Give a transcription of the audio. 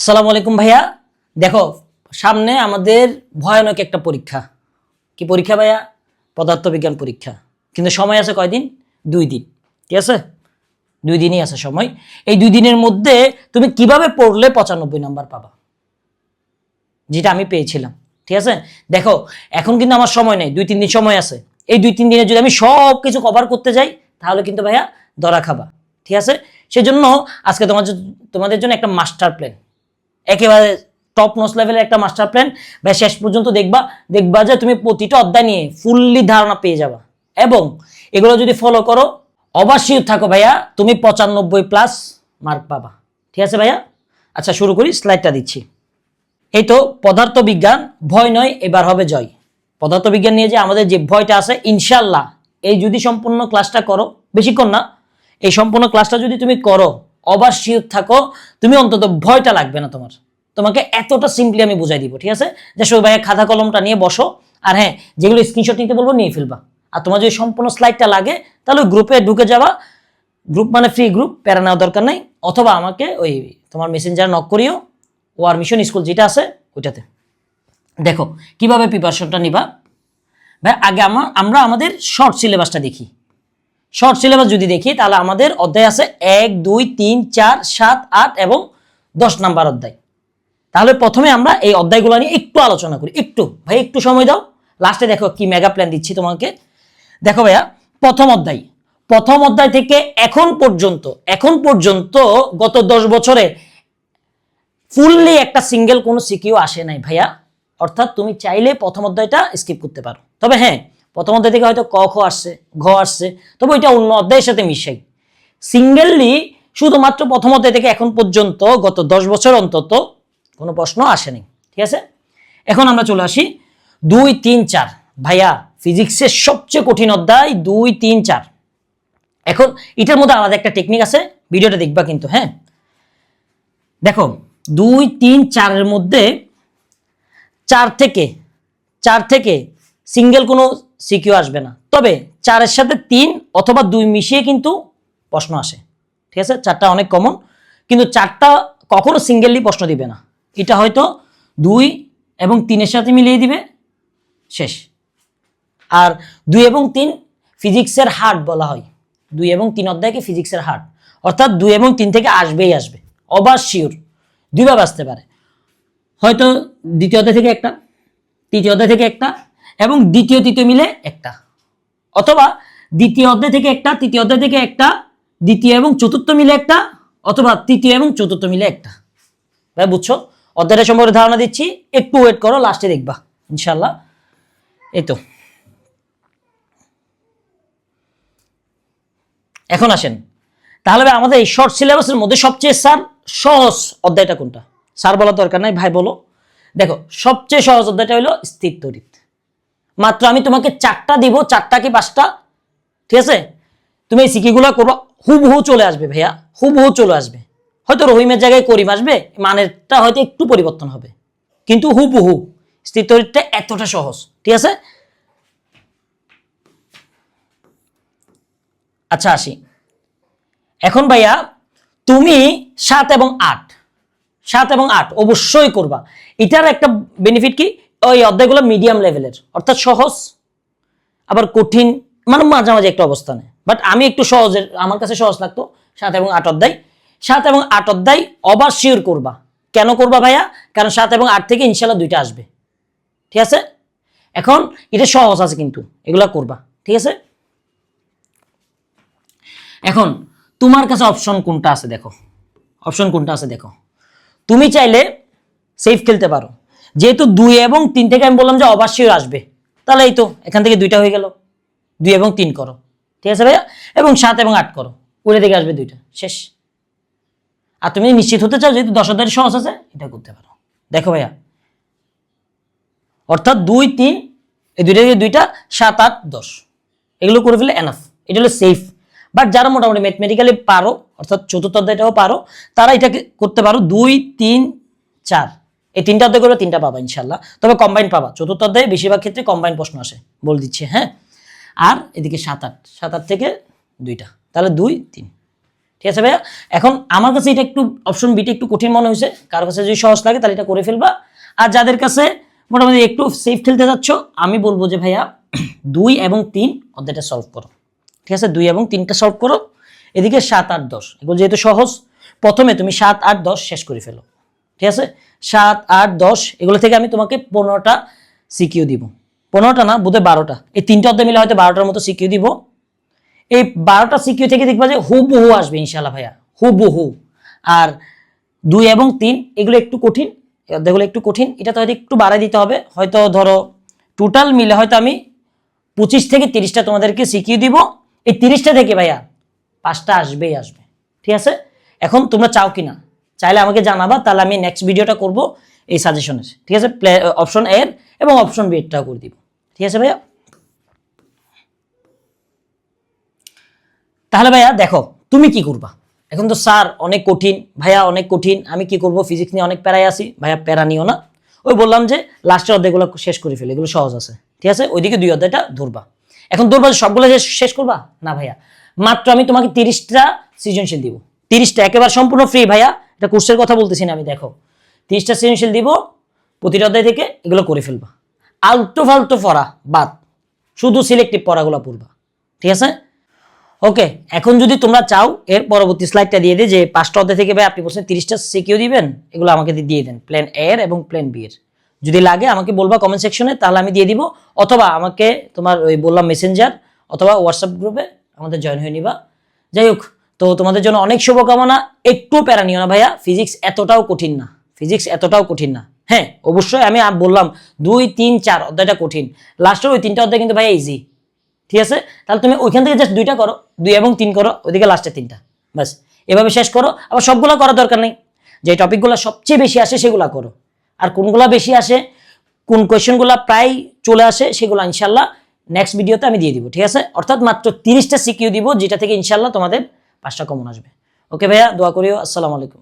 আসসালামু আলাইকুম ভাইয়া। দেখো সামনে আমাদের ভয়ানক একটা পরীক্ষা। কি পরীক্ষা ভাইয়া? পদার্থবিজ্ঞান পরীক্ষা। কিন্তু সময় আছে কয়দিন? 2 দিন। ঠিক আছে, 2 দিনই আছে সময়। এই 2 দিনের মধ্যে তুমি কিভাবে পড়লে 95 নাম্বার পাবা, যেটা আমি পেয়েছিলাম। ঠিক আছে, দেখো এখন কিন্তু আমার সময় নেই, 2-3 দিন সময় আছে। এই 2-3 দিনে যদি আমি সব কিছু কভার করতে যাই তাহলে কিন্তু ভাইয়া ধরা খাবা। ঠিক আছে, সেজন্য আজকে তোমাদের জন্য একটা মাস্টার প্ল্যান, একেবারে টপ নোস লেভেলের একটা মাস্টার প্ল্যান ভাই। শেষ পর্যন্ত দেখবা যে তুমি প্রতিটা অধ্যায় নিয়ে ফুললি ধারণা পেয়ে যাবা। এবং এগুলো যদি ফলো করো, অবশ্যই থাকো ভাইয়া, তুমি 95+ মার্ক পাবা। ঠিক আছে ভাইয়া, আচ্ছা শুরু করি, স্লাইডটা দিচ্ছি। এই তো পদার্থবিজ্ঞান, ভয় নয় এবার হবে জয়। পদার্থবিজ্ঞান নিয়ে যে আমাদের যে ভয়টা আছে, ইনশাল্লাহ এই যদি সম্পূর্ণ ক্লাসটা করো, বেশিক্ষণ না, এই সম্পূর্ণ ক্লাসটা যদি তুমি করো, অবশ্যই থাকো, তুমি অন্তত ভয়টা লাগবে না তোমার। তোমাকে এতটা সিম্পলি আমি বুঝাই দিব। ঠিক আছে, যে সবাই ভাইয়া খাতা কলমটা নিয়ে বসো, আর হ্যাঁ যেগুলো স্ক্রিনশট নিতে বলবো নিয়ে ফেলবা। আর তোমার যদি সম্পূর্ণ স্লাইডটা লাগে তাহলে গ্রুপে ঢুকে যাবা। গ্রুপ মানে ফ্রি গ্রুপ, প্যারা নেওয়ার দরকার নাই। অথবা আমাকে ওই তোমার মেসেঞ্জার নক করিও, ওয়ার মিশন স্কুল যেটা আছে ওইটাতে। দেখো কিভাবে প্রিপারেশনটা নিবা ভাই। আগে আমরা আমাদের শর্ট সিলেবাসটা দেখি। শর্ট সিলেবাস যদি দেখি তাহলে আমাদের অধ্যায় আছে 1, 2, 3, 4, 7, 8 এবং 10 নাম্বার অধ্যায়। তাহলে প্রথমে আমরা এই অধ্যায়গুলো নিয়ে একটু আলোচনা করি। একটু ভাই, একটু সময় দাও, লাস্টে দেখো কি মেগা প্ল্যান দিচ্ছি তোমাকে। দেখো ভাইয়া, প্রথম অধ্যায় থেকে এখন পর্যন্ত গত 10 বছরে ফুললি একটা সিঙ্গেল কোনো সিকিউ আসে নাই ভাইয়া। অর্থাৎ তুমি চাইলে প্রথম অধ্যায়টা স্কিপ করতে পারো। তবে হ্যাঁ, প্রথম অধ্যায় থেকে হয়তো ক খ আসছে, ঘ আসছে, তবে ওইটা অন্য অধ্যায়ের সাথে মিশাই। সিঙ্গেললি শুধুমাত্র প্রথম অধ্যায় থেকে এখন পর্যন্ত গত 10 বছর অন্তত কোনো প্রশ্ন আসেনি। ঠিক আছে, এখন আমরা চলে আসি 2, 3, 4। ভাইয়া ফিজিক্সের সবচেয়ে কঠিন অধ্যায় 2, 3, 4। এখন এটার মধ্যে আলাদা একটা টেকনিক আছে, ভিডিওটা দেখবা কিন্তু। হ্যাঁ দেখো, 2, 3, 4-এর মধ্যে 4 থেকে সিঙ্গেল কোনো সিকিউ আসবে না। তবে 4-এর সাথে 3 অথবা 2 মিশিয়ে কিন্তু প্রশ্ন আসে। ঠিক আছে, 4টা অনেক কমন, কিন্তু 4টা কখনো সিঙ্গেললি প্রশ্ন দিবে না। এটা হয়তো 2 এবং 3-এর সাথে মিলিয়ে দিবে, শেষ। আর 2 এবং 3 ফিজিক্সের হার্ট বলা হয়। 2 এবং 3 অধ্যায়কে ফিজিক্সের হার্ট, অর্থাৎ 2 এবং 3 থেকে আসবেই আসবে, অবশ্যই। দুইভাবে আসতে পারে, হয়তো দ্বিতীয় অধ্যায় থেকে একটা, তৃতীয় অধ্যায় থেকে একটা এবং দ্বিতীয় তৃতীয় মিলে একটা, অথবা দ্বিতীয় অধ্যায় থেকে একটা, তৃতীয় অধ্যায় থেকে একটা, দ্বিতীয় এবং চতুর্থ মিলে একটা, অথবা তৃতীয় এবং চতুর্থ মিলে একটা। ভাই বুঝছো? অধ্যায়টা সম্পর্কে ধারণা দিচ্ছি, একটু ওয়েট করো, লাস্টে দেখবা ইনশাল্লাহ। এই তো এখন আসেন তাহলে আমাদের এই শর্ট সিলেবাসের মধ্যে সবচেয়ে সহজ অধ্যায়টা কোনটা? স্যার বলার দরকার নাই, ভাই বলো। দেখো সবচেয়ে সহজ অধ্যায়টা হলো স্থির তড়িৎ। মাত্র আমি তোমাকে 4টা দিব, 4টা কি 5টা। ঠিক আছে, তুমি এই সিকিগুলো করবো, হুবহু চলে আসবে ভাইয়া, হুবহু চলে আসবে। হয়তো রহিমের জায়গায় করিম আসবে, মানেরটা হয়তো একটু পরিবর্তন হবে, কিন্তু হুবহু। স্থির তড়িৎটা এতটা সহজ। ঠিক আছে, আচ্ছা আসি এখন ভাইয়া। তুমি 7 এবং 8 অবশ্যই করবা। এটার একটা বেনিফিট কি, ওই অধ্যায়গুলো মিডিয়াম লেভেলের, অর্থাৎ সহজ আবার কঠিন, মানে মাঝামাঝি একটা অবস্থানে। বাট আমি একটু সহজের, আমার কাছে সহজ লাগতো 7 এবং 8 অধ্যায়। 7 এবং 8 অধ্যায় অবশ্যই করবা। কেন করবা ভাইয়া? কারণ 7 এবং 8 থেকে ইনশাল্লাহ 2টা আসবে। ঠিক আছে, এখন এটা সহজ আছে কিন্তু এগুলা করবা। ঠিক আছে, এখন তোমার কাছে অপশন কোনটা আছে দেখো। তুমি চাইলে সেফ খেলতে পারো, যেহেতু 2 এবং 3 থেকে আমি বললাম যে অবশ্যই আসবে, তাহলে এই তো এখান থেকে 2টা হয়ে গেল। 2 এবং 3 করো, ঠিক আছে ভাইয়া, এবং 7 এবং 8 করো, ওটা থেকে আসবে 2টা, শেষ। আর তুমি নিশ্চিত হতে চাও যেহেতু 10 অধ্যায়ের সহজ আছে, এটা করতে পারো। দেখো ভাইয়া, অর্থাৎ 2, 3 এই 2টা থেকে 2টা, 7, 8, 10 এগুলো করে ফেলে এনাফ। এটা হলো সেফ। বাট যারা মোটামুটি ম্যাথমেটিক্যালি পারো, অর্থাৎ চতুর্থ অধ্যায়টাও পারো, তারা এটাকে করতে পারো। 2, 3, 4 এই 3টা অধ্যায় করবে, 3টা পাবা ইনশাল্লাহ। তবে কম্বাইন পাবা, চতুর্থ অধ্যায়ে বেশিরভাগ ক্ষেত্রে কম্বাইন প্রশ্ন আসে, বলে দিচ্ছে। হ্যাঁ, আর এদিকে 7, 8 থেকে 2টা, তাহলে 2, 3 ঠিক আছে ভাইয়া? এখন আমার কাছে এটা একটু অপশন বিটা একটু কঠিন মনে হয়েছে, কারো কাছে যদি সহজ লাগে তাহলে এটা করে ফেলবা। আর যাদের কাছে মোটামুটি একটু সেফ খেলতে যাচ্ছ, আমি বলবো যে ভাইয়া 2 এবং 3 অধ্যায়টা সলভ করো। ঠিক আছে, 2 এবং 3টা সলভ করো। এদিকে 7, 8, 10 এগুলো যেহেতু সহজ, প্রথমে তুমি 7, 8, 10 শেষ করে ফেলো। ঠিক আছে, 7, 8, 10 এগুলো থেকে আমি তোমাকে 15টা সিকিউ দিব। 15টা না, বোধহয় 12টা, এই 3টা অধ্যায় মিলে হয়তো 12টার মতো সিকিউ দিব। এই 12টা সিকিউ থেকে দেখবা যে হুবহু আসবে ইনশাল্লাহ ভাইয়া, হুবহু। আর 2 এবং 3 এগুলো একটু কঠিন, এগুলো একটু কঠিন, এটা তো হয়তো একটু বাড়াই দিতে হবে। হয়তো ধরো টোটাল মিলে হয়তো আমি 25 থেকে 30টা তোমাদেরকে সিকিউ দিব। এই 30টা থেকে ভাইয়া 5টা আসবেই আসবে। ঠিক আছে, এখন তোমরা চাও কিনা, চাইলে আমাকে জানাবা, তাহলে আমি নেক্সট ভিডিওটা করব এই সাজেশনের। ঠিক আছে, অপশন এ এর এবং অপশন বি এরটাও করে দিব। ঠিক আছে ভাইয়া? তাহলে ভাইয়া দেখো তুমি কি করবা। এখন তো স্যার অনেক কঠিন, ভাইয়া অনেক কঠিন, আমি কি করব, ফিজিক্স নিয়ে অনেক প্যারায় আছি। ভাইয়া প্যারা নিও না, ওই বললাম যে লাস্টের অধ্যায়গুলো শেষ করে ফেলে, এগুলো সহজ আছে। ঠিক আছে, ওইদিকে 2 অধ্যায়টা ধরবা। এখন ধরবা যে সবগুলো শেষ করবা না ভাইয়া, মাত্র আমি তোমাকে 30টা সৃজনশীল দিব। 30টা একেবারে সম্পূর্ণ ফ্রি ভাইয়া, এটা কোর্সের কথা বলতেছি না আমি। দেখো 30টা সৃজনশীল দিব, প্রতিটা অধ্যায় থেকে এগুলো করে ফেলবা। আলতু ফালতু পড়া বাদ, শুধু সিলেক্টিভ পড়াগুলো পড়বা। ঠিক আছে, ওকে। এখন যদি তোমরা চাও এর পরবর্তী স্লাইডটা দিয়ে দিই, যে 5টা অধ্যায় থেকে ভাই আপনি বলছেন 30টা সিকিউ দিবেন, এগুলো আমাকে দিয়ে দেন, প্ল্যান এ এর এবং প্ল্যান বি এর। যদি লাগে আমাকে বলবা কমেন্ট সেকশনে, তাহলে আমি দিয়ে দিব। অথবা আমাকে তোমার ওই বললাম মেসেঞ্জার অথবা হোয়াটসঅ্যাপ গ্রুপে আমাদের জয়েন হয়ে নিবা। যাই হোক, তো তোমাদের জন্য অনেক শুভকামনা। একটু প্যারা নিও না ভাইয়া, ফিজিক্স এতটাও কঠিন না, ফিজিক্স এতটাও কঠিন না। হ্যাঁ অবশ্যই আমি বললাম 2, 3, 4 অধ্যায়টা কঠিন, লাস্টের ওই 3টা অধ্যায় কিন্তু ভাইয়া ইজি। ঠিক আছে, তাহলে তুমি ওইখান থেকে জাস্ট 2টা করো, 2 এবং 3 করো, ওইদিকে লাস্টে 3টা, ব্যাস এভাবে শেষ করো। আবার সবগুলো করার দরকার নেই, যে টপিকগুলো সবচেয়ে বেশি আসে সেগুলো করো। আর কোনগুলো বেশি আসে, কোন কোয়েশ্চেনগুলো প্রায় চলে আসে, সেগুলো ইনশাল্লাহ নেক্সট ভিডিওতে আমি দিয়ে দিব। ঠিক আছে, অর্থাৎ মাত্র 30টা সিকিউ দিব, যেটা থেকে ইনশাল্লাহ তোমাদের 5টা কমন আসবে। ওকে ভাইয়া, দোয়া করিও। আসসালামু আলাইকুম।